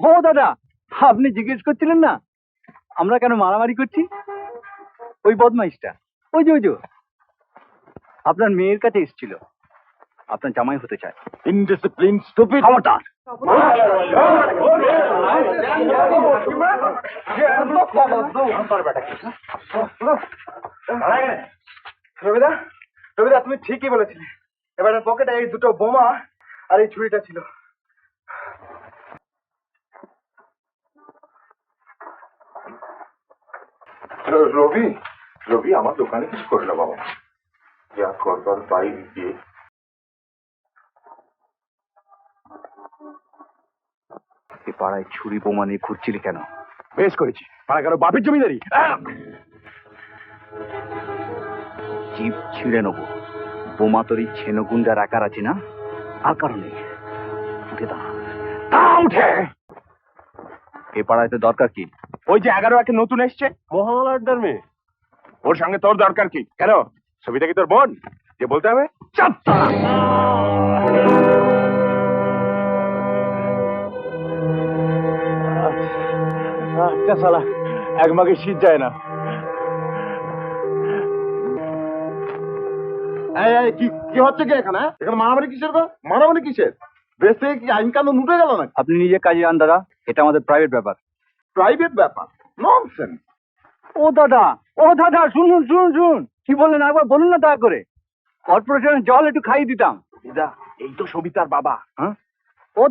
ও দাদা, আপনি জিজ্ঞেস করছিলেন না আমরা কেন মারামারি করছি? ওই বদমাইশটা, ওই যে আপনার মেয়ের কাছে এসেছিল, আপনার জামাই হতে চায়। Indiscipline, stupid. খবরদার! রবিদা, রবিদা, তুমি ঠিকই বলেছিলে। এবার পকেটে এই দুটো বোমা আর এই ছুরিটা ছিল। রবি, রবি আমার দোকানে কিছু করে না বাবা, যা করবার তাই গিয়ে। এ পাড়ায় ছুরি বোমা নিয়ে ঘুরছিলি কেন? বেশ করেছি, পাড়া কারো বাপের জমিদারি। জিপ ছিঁড়ে নেবো। বোমা তোর এই ছেনগুন্ডার আকার আছে না? আর কারণে উঠে দাঁড়া। উঠে এ পাড়ায় তো দরকার কি? ওই যে 11 একে নতুন এসছে, মোহন আড্ডার মেয়ে। ওর সঙ্গে তোর দরকার কি? কেন, ছবিটা কি তোর বোন যে বলতে হবে? আচ্ছা শালা, এক মাগে শীত যায় না। কি হচ্ছে কি এখানে? এখানে মারামারি কিসের গো? মারামারি কিসের? দেশ থেকে কি আইন কানুন উঠে গেল না? আপনি নিজে কাজে যান দাদা, এটা আমাদের প্রাইভেট ব্যাপার। প্রাইভেট ব্যাপার? ননসেন্স। ও দাদা, শুনুন, কি বললেন একবার বলুন না দয়া করে। কর্পোরেশনের জল একটু খাইয়ে দিতাম। দিদা, এই তো সবিতার বাবা। হ্যাঁ? ও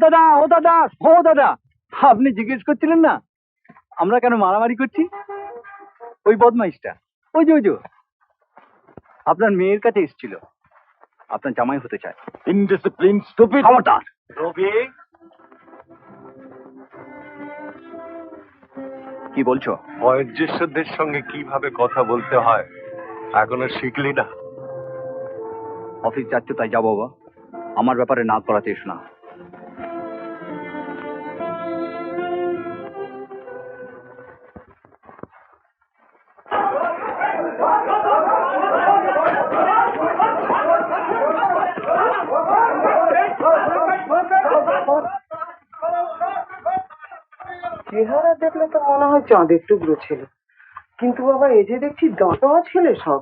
দাদা, আপনি জিজ্ঞেস করছিলেন না আমরা কেন মারামারি করছি? ওই বদমাইশটা, ওই যে আপনার মেয়ের কাছে এসেছিল, আপনার জামাই হতে চায়। Indiscipline, stupid. খবরদার! রবি, কি বলছো? বয়োজ্যেষ্ঠদের সঙ্গে কিভাবে কথা বলতে হয় এখনো শিখলি না? অফিস যাচ্ছ তাই যাবো বাবা, আমার ব্যাপারে না করাতে এসো না। চেহারা দেখলে তো মনে হয় চাঁদের টুকরো ছিল, কিন্তু বাবা এই যে দেখছি দাঁতওয়া ছেলে সব।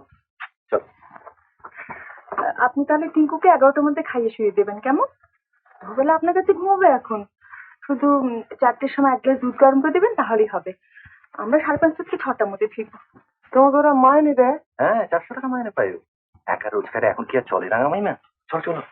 আপনি তাহলে টিঙ্কুকে 11টার মধ্যে খাইয়ে শুয়ে দেবেন কেমন? দুবেলা আপনার কাছে ঘুমাবে এখন, শুধু 4টের সময় 1 গ্লাস দুধ গরম করে দেবেন তাহলেই হবে। আমরা 5:30 থেকে 6টার মধ্যে ফিরবো। তোমাকে ওরা মাইনে দেয়? হ্যাঁ, 400 টাকা মাইনে পাই। একা রোজগারে এখন কি আর চলে রাঙামাই না? চল চলো।